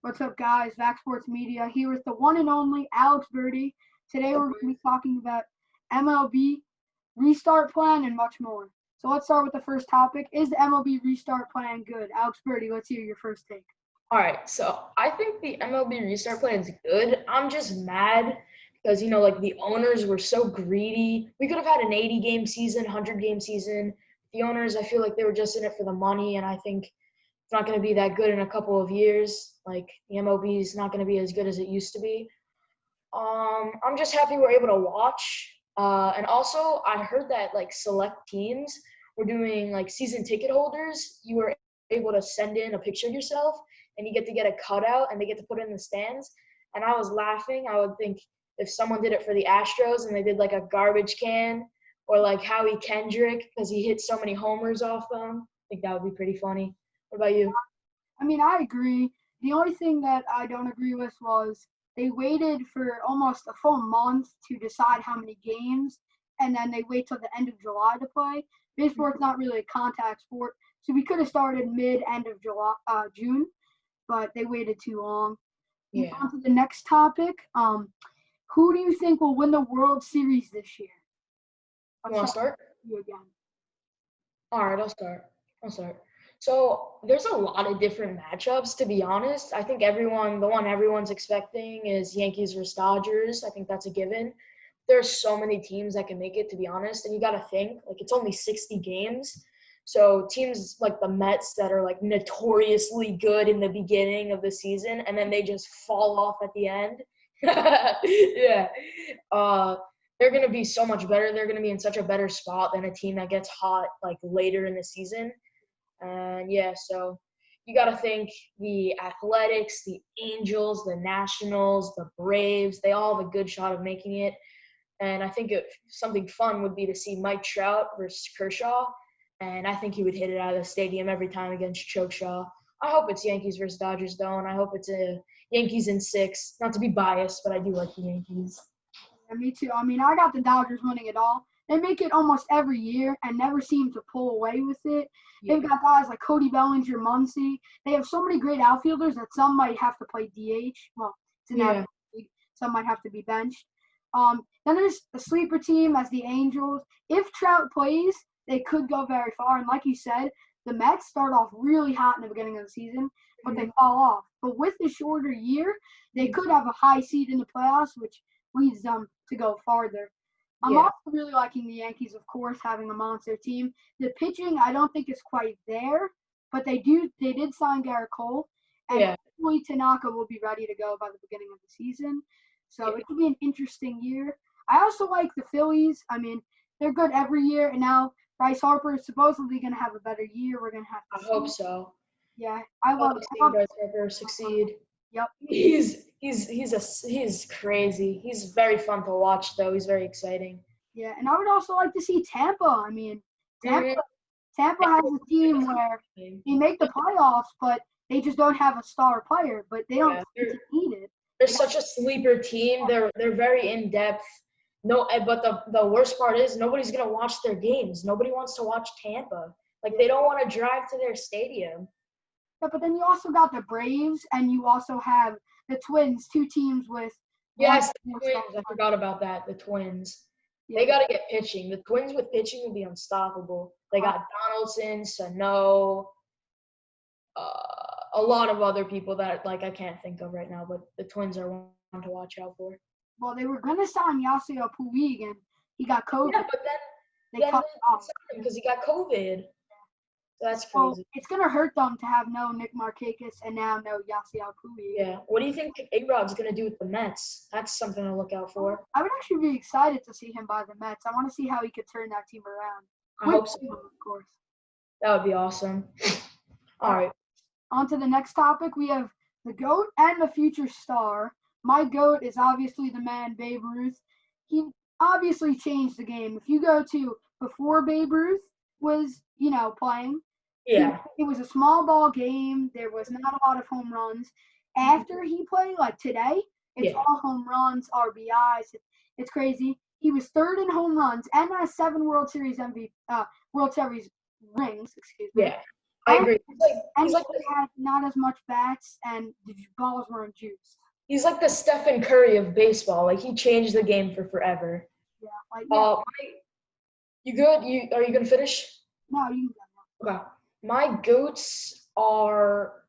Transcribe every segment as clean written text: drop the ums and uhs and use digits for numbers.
What's up, guys? Vac Sports Media here with the one and only Alex Birdie. Today we're going to be talking about MLB restart plan and much more. So let's start with the first topic. Is the MLB restart plan good? Alex Birdie, let's hear your first take. All right, so I think the MLB restart plan is good. I'm just mad because, like the owners were so greedy. We could have had an 80-game season, 100-game season. The owners, I feel like they were just in it for the money, and I think it's not going to be that good in a couple of years. Like the MLB is not going to be as good as it used to be. I'm just happy we're able to watch. And also, I heard that like select teams were doing like season ticket holders. You were able to send in a picture of yourself, and you get to get a cutout, and they get to put it in the stands. And I was laughing. I would think if someone did it for the Astros and they did like a garbage can, or like Howie Kendrick because he hit so many homers off them, I think that would be pretty funny. What about you? I agree. The only thing that I don't agree with was they waited for almost a full month to decide how many games, and then they wait till the end of July to play. Baseball's not really a contact sport, so we could have started end of June, but they waited too long. Yeah. On to the next topic. Who do you think will win the World Series this year? You want to start? You again. All right, I'll start. So there's a lot of different matchups, to be honest. I think the one everyone's expecting is Yankees versus Dodgers. I think that's a given. There's so many teams that can make it, to be honest. And you got to think, like, it's only 60 games. So teams like the Mets that are, like, notoriously good in the beginning of the season, and then they just fall off at the end. Yeah. They're going to be so much better. They're going to be in such a better spot than a team that gets hot, like, later in the season. And yeah, so you got to think the Athletics, the Angels, the Nationals, the Braves, they all have a good shot of making it. And I think something fun would be to see Mike Trout versus Kershaw. And I think he would hit it out of the stadium every time against Chokeshaw. I hope it's Yankees versus Dodgers, though, and I hope it's a Yankees in 6. Not to be biased, but I do like the Yankees. Yeah, me too. I got the Dodgers winning it all. They make it almost every year and never seem to pull away with it. Yeah. They've got guys like Cody Bellinger, Muncy. They have so many great outfielders that some might have to play DH. Well, it's an National League. Some might have to be benched. Then there's a sleeper team as the Angels. If Trout plays, they could go very far. And like you said, the Mets start off really hot in the beginning of the season, but they fall off. But with the shorter year, they could have a high seed in the playoffs, which leads them to go farther. I'm also really liking the Yankees, of course, having a monster team. The pitching, I don't think is quite there, but they did sign Garrett Cole, and hopefully Tanaka will be ready to go by the beginning of the season. So it could be an interesting year. I also like the Phillies. They're good every year, and now Bryce Harper is supposedly going to have a better year. We're going to have to see. I hope so. Yeah, I love seeing Bryce Harper succeed. Yep. He's crazy. He's very fun to watch, though. He's very exciting. Yeah, and I would also like to see Tampa. Tampa has a team where they make the playoffs, but they just don't have a star player. But they don't need it. They're such a sleeper team. They're very in depth. No, but the worst part is nobody's gonna watch their games. Nobody wants to watch Tampa. Like they don't want to drive to their stadium. Yeah, but then you also got the Braves, and you also have the Twins, two teams with. Yes, the Twins. I forgot about that. The Twins. Yeah. They got to get pitching. The Twins with pitching will be unstoppable. They got Donaldson, Sano, a lot of other people that like I can't think of right now, but the Twins are one to watch out for. Well, they were going to sign Yasiel Puig, and he got COVID. Yeah, but then they cut him off because he got COVID. That's crazy. So it's going to hurt them to have no Nick Markakis and now no Yasiel Puig. Yeah. What do you think A-Rod's going to do with the Mets? That's something to look out for. I would actually be excited to see him by the Mets. I want to see how he could turn that team around. I hope so. Of course. That would be awesome. All right. On to the next topic. We have the GOAT and the future star. My GOAT is obviously the man Babe Ruth. He obviously changed the game. If you go to before Babe Ruth was, playing, yeah, it was a small ball game. There was not a lot of home runs. After he played, like today, it's all home runs, RBIs. It's crazy. He was third in home runs and has 7 World Series rings. Excuse me. Yeah. I agree. And he had not as much bats, and the balls weren't juiced. He's like the Stephen Curry of baseball. Like, he changed the game for forever. Yeah, You good? Are you gonna finish? no, you can go. Okay. My goats are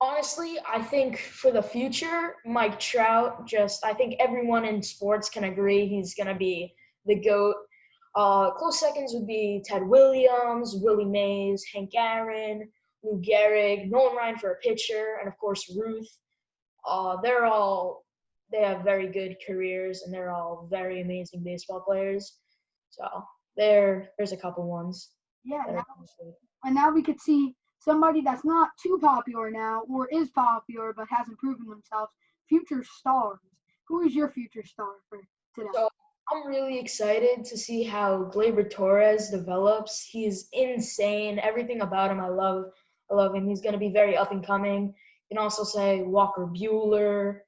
honestly, I think for the future, Mike Trout. I think everyone in sports can agree he's gonna be the goat. Close seconds would be Ted Williams, Willie Mays, Hank Aaron, Lou Gehrig, Nolan Ryan for a pitcher, and of course Ruth. They have very good careers, and they're all very amazing baseball players. So there's a couple ones. Yeah, now we could see somebody that's not too popular now, or is popular but hasn't proven themselves. Future stars. Who is your future star for today? So I'm really excited to see how Gleyber Torres develops. He's insane. Everything about him, I love him. He's going to be very up and coming. You can also say Walker Buehler,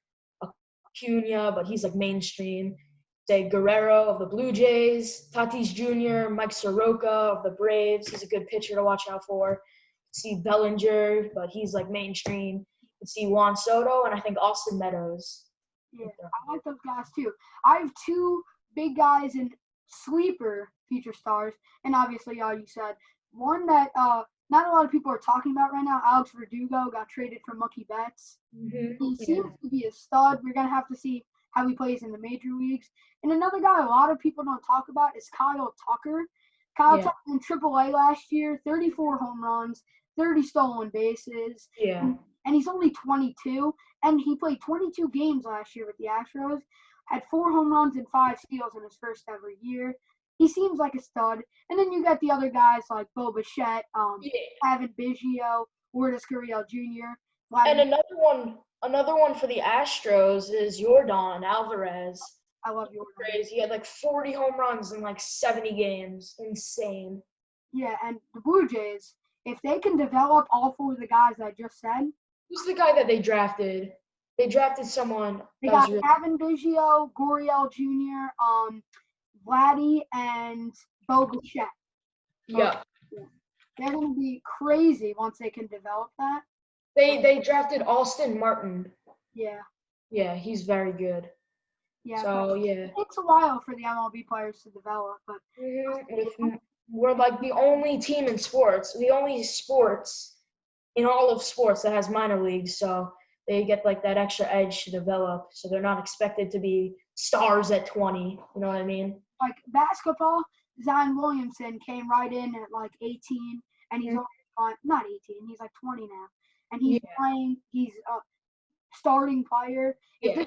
Acuna, but he's like mainstream. Say Guerrero of the Blue Jays, Tatis Jr., Mike Soroka of the Braves. He's a good pitcher to watch out for. See Bellinger, but he's like mainstream. See Juan Soto, and I think Austin Meadows. Yeah, I like those guys too. I have two big guys in sleeper future stars, and obviously, you said one that not a lot of people are talking about right now. Alex Verdugo got traded from Mookie Betts. Mm-hmm. He seems to be a stud. We're gonna have to see how he plays in the major leagues. And another guy a lot of people don't talk about is Kyle Tucker. Tucker in AAA last year, 34 home runs, 30 stolen bases. Yeah. And he's only 22, and he played 22 games last year with the Astros, had 4 home runs and 5 steals in his first ever year. He seems like a stud. And then you got the other guys like Bo Bichette, Evan Biggio, Lourdes Gurriel Jr. And another one for the Astros is Yordan Alvarez. I love Yordan. He had like 40 home runs in like 70 games. Insane. Yeah, and the Blue Jays, if they can develop all 4 of the guys I just said. Who's the guy that they drafted? They drafted someone. They got Evan Biggio, Gurriel Jr., Vladdy, and Bo Bichette. Yeah. They're going to be crazy once they can develop that. They drafted Austin Martin. Yeah. Yeah, he's very good. Yeah. So, yeah. It takes a while for the MLB players to develop, but we're like the only team in sports, the only sports in all of sports that has minor leagues, so they get like that extra edge to develop, so they're not expected to be stars at 20, you know what I mean? Like basketball, Zion Williamson came right in at like 18, and he's only not 18, he's like 20 now, and he's playing, he's a starting player. Yeah,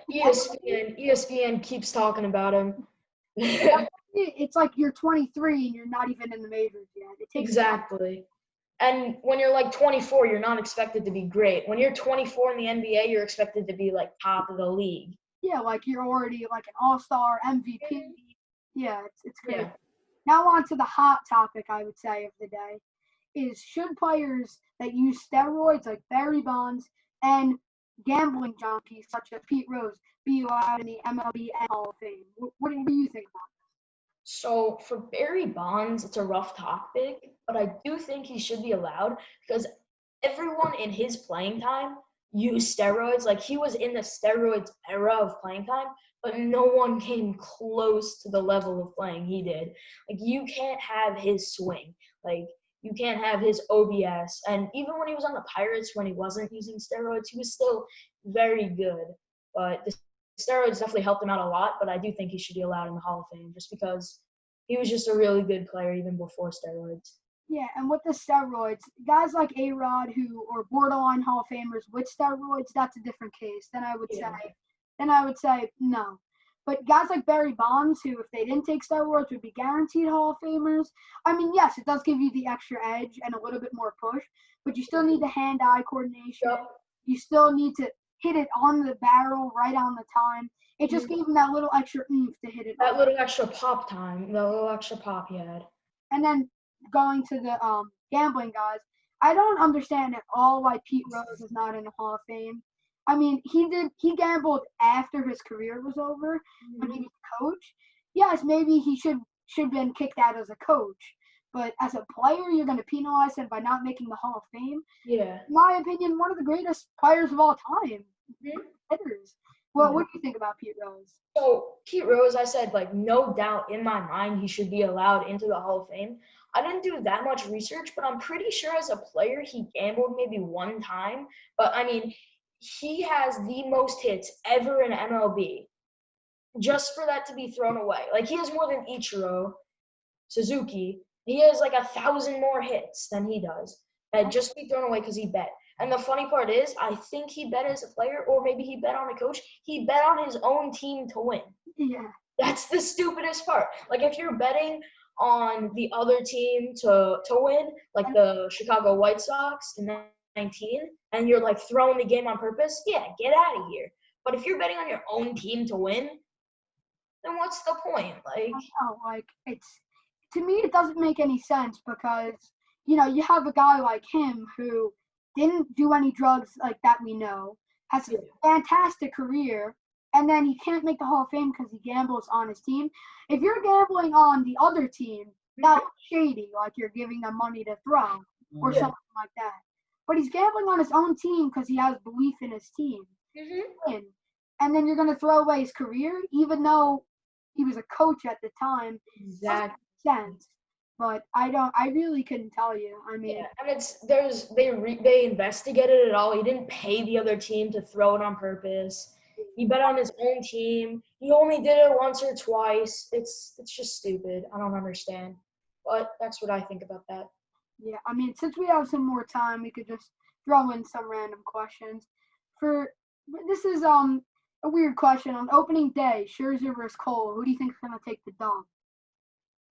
ESPN keeps talking about him. It's like you're 23 and you're not even in the majors yet. It takes exactly. And when you're like 24, you're not expected to be great. When you're 24 in the NBA, you're expected to be like top of the league. Yeah, like you're already like an all-star MVP. Yeah, it's great. Yeah. Now on to the hot topic, I would say, of the day, is should players that use steroids like Barry Bonds and gambling junkies such as Pete Rose be allowed in the MLB and Hall of Fame? What do you think about that? So for Barry Bonds, it's a rough topic, but I do think he should be allowed because everyone in his playing time used steroids. Like, he was in the steroids era of playing time, but no one came close to the level of playing he did. Like, you can't have his swing. Like, you can't have his OBS. And even when he was on the Pirates, when he wasn't using steroids, he was still very good. But the steroids definitely helped him out a lot, but I do think he should be allowed in the Hall of Fame just because he was just a really good player even before steroids. Yeah, and with the steroids, guys like A-Rod who are borderline Hall of Famers with steroids, that's a different case. Then I would say no. But guys like Barry Bonds, who if they didn't take steroids would be guaranteed Hall of Famers. I mean, yes, it does give you the extra edge and a little bit more push, but you still need the hand-eye coordination. Yep. You still need to hit it on the barrel right on the time. It just gave him that little extra oomph to hit it. That little extra pop time, the little extra pop he had. And then going to the gambling guys, I don't understand at all why Pete Rose is not in the Hall of Fame. I mean, he gambled after his career was over when he was a coach. Yes, maybe he should have been kicked out as a coach. But as a player, you're going to penalize him by not making the Hall of Fame. Yeah. In my opinion, one of the greatest players of all time. Hitters. Well, what do you think about Pete Rose? So Pete Rose, I said, like, no doubt in my mind he should be allowed into the Hall of Fame. I didn't do that much research, but I'm pretty sure as a player he gambled maybe one time. But, I mean, he has the most hits ever in MLB. Just for that to be thrown away. Like, he has more than Ichiro, Suzuki. He has like 1,000 more hits than he does. And just be thrown away because he bet. And the funny part is, I think he bet as a player, or maybe he bet on a coach. He bet on his own team to win. Yeah. That's the stupidest part. Like, if you're betting on the other team to win, like the Chicago White Sox in 19, and you're like throwing the game on purpose, yeah, get out of here. But if you're betting on your own team to win, then what's the point? Like, it's to me it doesn't make any sense because you have a guy like him who didn't do any drugs like that we know, has a fantastic career, and then he can't make the Hall of Fame because he gambles on his team. If you're gambling on the other team, that's shady, like you're giving them money to throw or something like that. But he's gambling on his own team because he has belief in his team. And then you're going to throw away his career, even though he was a coach at the time. Exactly. Sense. But I really couldn't tell you. I mean, and they investigated it all. He didn't pay the other team to throw it on purpose. He bet on his own team. He only did it once or twice. It's just stupid. I don't understand. But that's what I think about that. Yeah, I mean, since we have some more time, we could just throw in some random questions. This is a weird question. On opening day, Scherzer versus Cole, who do you think is going to take the dub?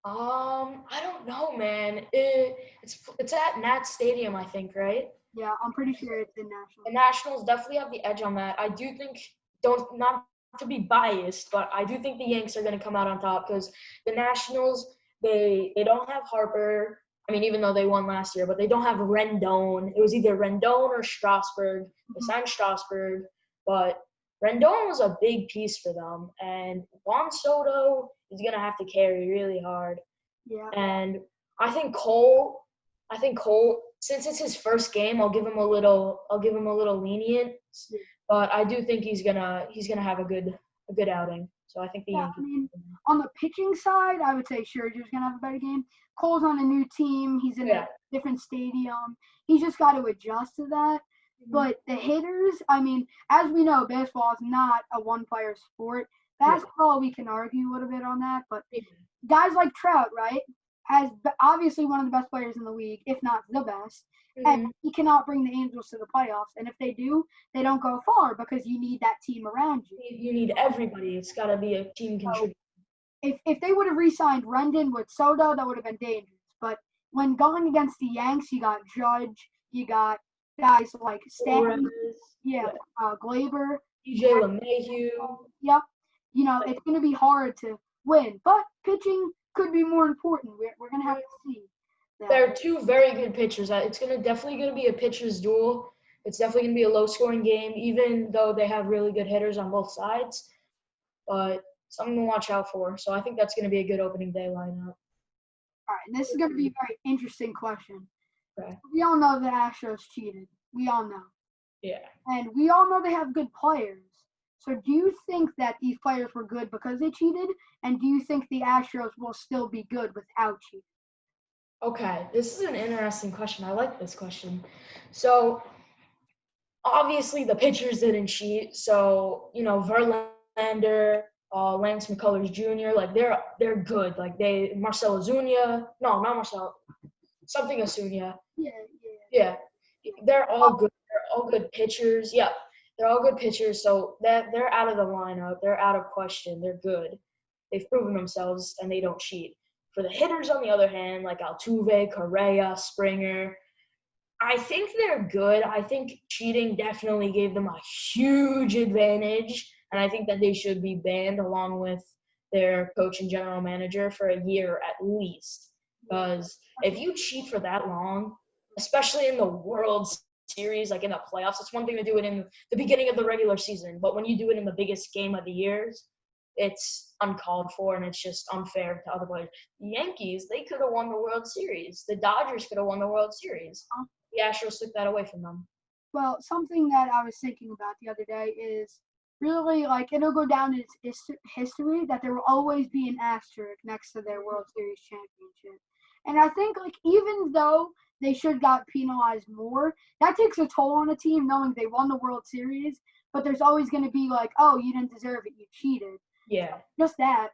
I don't know, man. It's at Nat Stadium, I think, right? Yeah, I'm pretty sure it's in Nationals. The Nationals definitely have the edge on that. I do think, not to be biased, but I do think the Yanks are going to come out on top because the Nationals, they don't have Harper. I mean, even though they won last year, but they don't have Rendon. It was either Rendon or Strasburg. They signed Strasburg, but Rendon was a big piece for them, and Juan Soto is going to have to carry really hard. Yeah. And I think Cole, since it's his first game, I'll give him a little lenient, but I do think he's gonna have a good outing. So I think the Yankees. I mean, on the pitching side, I would say Scherzer's gonna have a better game. Cole's on a new team. He's in a different stadium. He's just got to adjust to that. But the hitters, I mean, as we know, baseball is not a one-player sport. Basketball, we can argue a little bit on that, but guys like Trout, right, has obviously one of the best players in the league, if not the best, and he cannot bring the Angels to the playoffs. And if they do, they don't go far because you need that team around you. You need everybody. It's got to be a team contributor. If they would have re-signed Rendon with Soto, that would have been dangerous. But when going against the Yanks, you got Judge, you got guys like Stanton, Glaber, DJ LeMahieu. Yep. It's going to be hard to win, but pitching could be more important. We're going to have to see. They're two very good pitchers. It's definitely going to be a pitcher's duel. It's definitely going to be a low-scoring game, even though they have really good hitters on both sides. But something to watch out for. So I think that's going to be a good opening day lineup. All right, and this is going to be a very interesting question. Okay. We all know the Astros cheated. We all know. Yeah. And we all know they have good players. So do you think that these players were good because they cheated? And do you think the Astros will still be good without cheating? Okay, this is an interesting question. I like this question. So, obviously the pitchers didn't cheat. So, Verlander, Lance McCullers Jr., like they're good. Like Marcell Ozuna, no, not Marcell, something Ozuna. Yeah. They're all good. They're all good pitchers. Yeah, they're all good pitchers. So they're out of the lineup. They're out of question. They're good. They've proven themselves, and they don't cheat. For the hitters, on the other hand, like Altuve, Correa, Springer, I think they're good. I think cheating definitely gave them a huge advantage, and I think that they should be banned along with their coach and general manager for a year at least. Because if you cheat for that long, especially in the World Series, like in the playoffs, it's one thing to do it in the beginning of the regular season, but when you do it in the biggest game of the years, it's uncalled for and it's just unfair to other players. The Yankees, they could have won the World Series. The Dodgers could have won the World Series. The Astros took that away from them. Well, something that I was thinking about the other day is really like it'll go down in its history that there will always be an asterisk next to their World Series championship. And I think like even though they should got penalized more, that takes a toll on a team knowing they won the World Series, but there's always going to be like, oh, you didn't deserve it, you cheated. Yeah. Just that.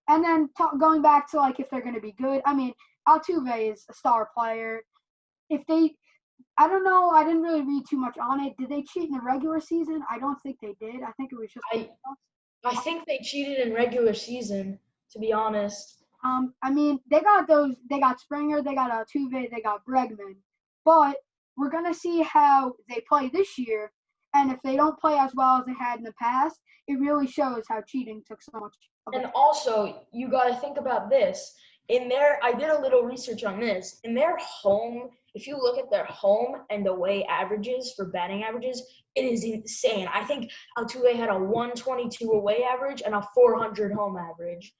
And then going back to like if they're going to be good, I mean, Altuve is a star player. If they I don't know. I didn't really read too much on it. Did they cheat in the regular season? I don't think they did. I think it was just. I think they cheated in regular season, to be honest. I mean, they got those. They got Springer. They got Altuve. They got Bregman. But we're gonna see how they play this year, and if they don't play as well as they had in the past, it really shows how cheating took so much. And also, you got to think about this. I did a little research on this. In their home, if you look at their home and away averages for batting averages, it is insane. I think Altuve had a 122 away average and a 400 home average.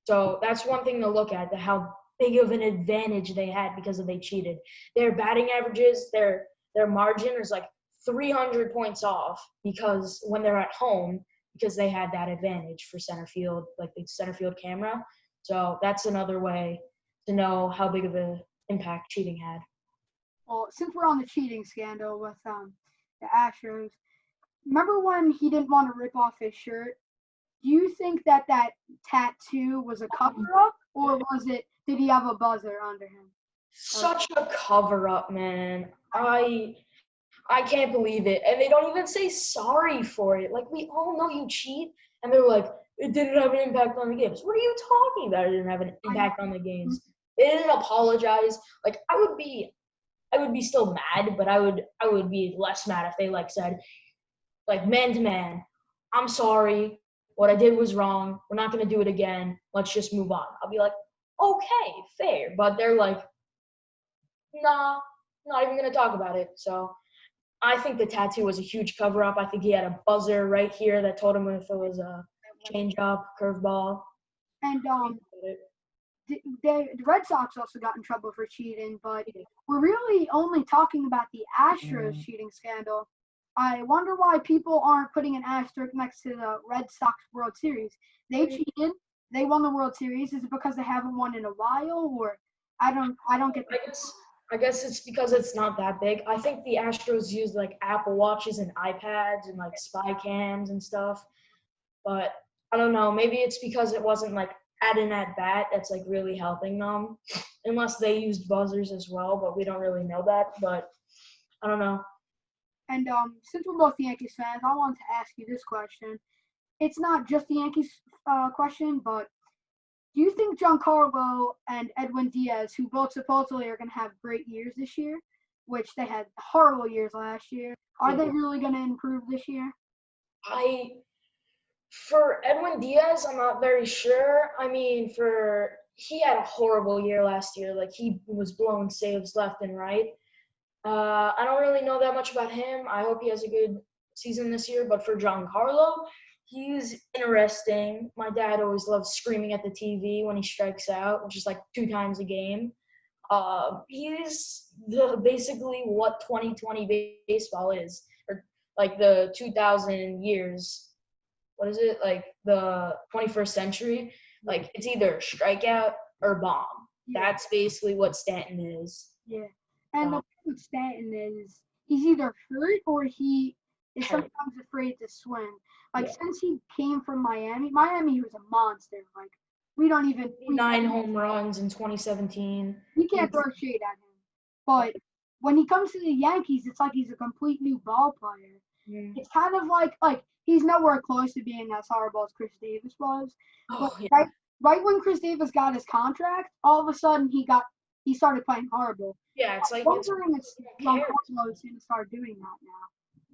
So that's one thing to look at, how big of an advantage they had because they cheated. Their batting averages, their margin is like 300 points off because when they're at home, because they had that advantage for center field, like the center field camera. So that's another way to know how big of an impact cheating had. Well, since we're on the cheating scandal with the Astros, remember when he didn't want to rip off his shirt? Do you think that tattoo was a cover-up, or did he have a buzzer under him? Such a cover-up, man. I can't believe it. And they don't even say sorry for it. Like, we all know you cheat. And they're like, it didn't have an impact on the games. What are you talking about? It didn't have an impact on the games. They didn't apologize. Like, I would be still mad, but I would be less mad if they like said, like, man to man, I'm sorry. What I did was wrong. We're not going to do it again. Let's just move on. I'll be like, okay, fair. But they're like, nah, not even going to talk about it. So I think the tattoo was a huge cover-up. I think he had a buzzer right here that told him if it was a change-up, curveball. And the Red Sox also got in trouble for cheating, but we're really only talking about the Astros cheating scandal. I wonder why people aren't putting an asterisk next to the Red Sox World Series. They cheated. They won the World Series. Is it because they haven't won in a while, or I don't get that. I guess it's because it's not that big. I think the Astros use like Apple Watches and iPads and like spy cams and stuff. But I don't know. Maybe it's because it wasn't like at an at bat that's like really helping them, unless they used buzzers as well. But we don't really know that. But I don't know. And since we're both Yankees fans, I wanted to ask you this question. It's not just the Yankees question, but do you think Giancarlo and Edwin Diaz, who both supposedly are going to have great years this year, which they had horrible years last year, are they really going to improve this year? For Edwin Diaz, I'm not very sure. I mean, he had a horrible year last year. Like, he was blowing saves left and right. I don't really know that much about him. I hope he has a good season this year. But for Giancarlo, he's interesting. My dad always loves screaming at the TV when he strikes out, which is like 2 times a game. He's basically what 2020 baseball is, or like the 2000 years. What is it? Like the 21st century? Like, it's either strikeout or bomb. Yeah. That's basically what Stanton is. Yeah. And the thing with Stanton is he's either hurt or he is sometimes afraid to swing. Like, since he came from Miami was a monster. Like, we don't even 9 home runs in 2017. You can't throw shade at him. But when he comes to the Yankees, it's like he's a complete new ball player. Mm. It's kind of like he's nowhere close to being as horrible as Chris Davis was. But right when Chris Davis got his contract, all of a sudden he started playing horrible. Yeah, it's like wondering if Giancarlo is going to start doing that now.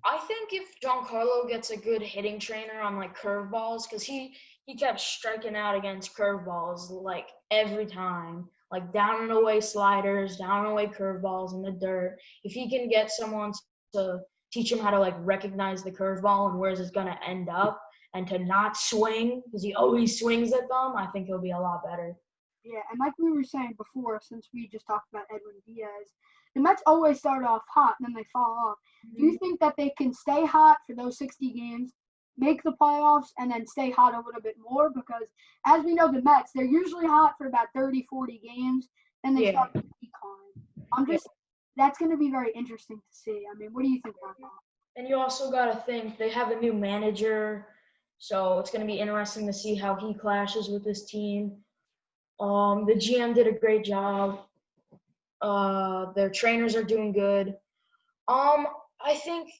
I think if Giancarlo gets a good hitting trainer on like curveballs, because he kept striking out against curveballs like every time, like down and away sliders, down and away curveballs in the dirt. If he can get someone to teach him how to like recognize the curveball and where it's going to end up, and to not swing because he always swings at them, I think he'll be a lot better. Yeah, and like we were saying before, since we just talked about Edwin Diaz, the Mets always start off hot and then they fall off. Do you think that they can stay hot for those 60 games, make the playoffs, and then stay hot a little bit more? Because as we know, the Mets, they're usually hot for about 30, 40 games, and they start to decline. That's going to be very interesting to see. I mean, what do you think about that? And you also got to think they have a new manager, so it's going to be interesting to see how he clashes with this team. The GM did a great job. Their trainers are doing good. I think,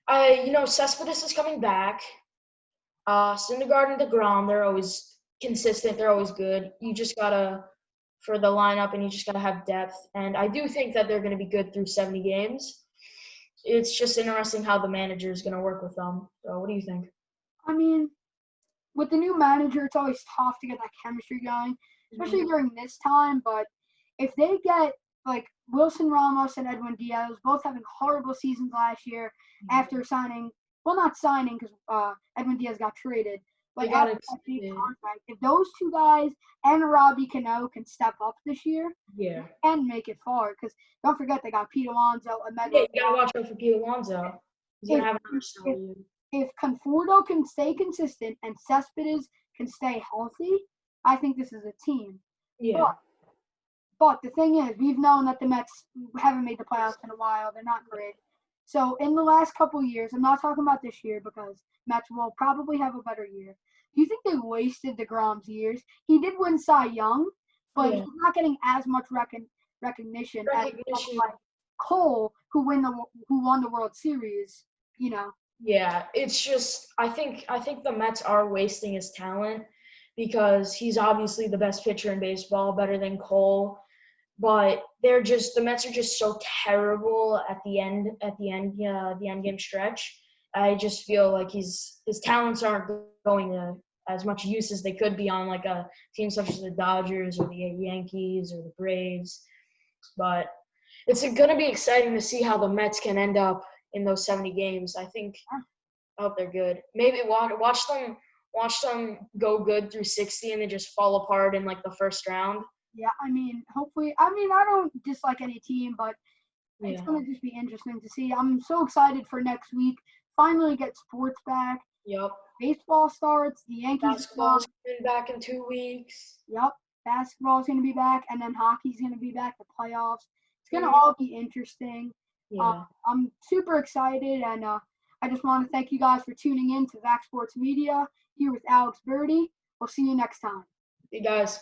Cespedes is coming back. Syndergaard and DeGrom, they're always consistent. They're always good. You just gotta, for the lineup, and you just gotta have depth. And I do think that they're going to be good through 70 games. It's just interesting how the manager is going to work with them. So what do you think? I mean, with the new manager, it's always tough to get that chemistry going, especially during this time. But if they get like Wilson Ramos and Edwin Diaz, both having horrible seasons last year after signing, well, not signing because Edwin Diaz got traded, but after that big contract, if those two guys and Robbie Cano can step up this year, and make it far, because don't forget they got Pete Alonso and you gotta watch out for Pete Alonso. He's gonna have another stellar year. If Conforto can stay consistent and Cespedes can stay healthy, I think this is a team. Yeah. But the thing is, we've known that the Mets haven't made the playoffs in a while. They're not great. So in the last couple years, I'm not talking about this year because Mets will probably have a better year. Do you think they wasted DeGrom's years? He did win Cy Young, but he's not getting as much recognition as like Cole, who won the World Series. Yeah, it's just I think the Mets are wasting his talent because he's obviously the best pitcher in baseball, better than Cole. But the Mets are just so terrible at the end game stretch. I just feel like his talents aren't going to as much use as they could be on like a team such as the Dodgers or the Yankees or the Braves. But it's going to be exciting to see how the Mets can end up in those 70 games. I hope they're good. Maybe watch them go good through 60 and then just fall apart in like the first round. Yeah, I mean, hopefully. I mean, I don't dislike any team, but it's going to just be interesting to see. I'm so excited for next week. Finally get sports back. Yep. Baseball starts. The Yankees Basketball's coming back in 2 weeks. Yep. Basketball's going to be back, and then hockey's going to be back, the playoffs. It's going to all be interesting. Yeah. I'm super excited, and I just want to thank you guys for tuning in to Vac Sports Media here with Alex Birdie. We'll see you next time. Hey, guys.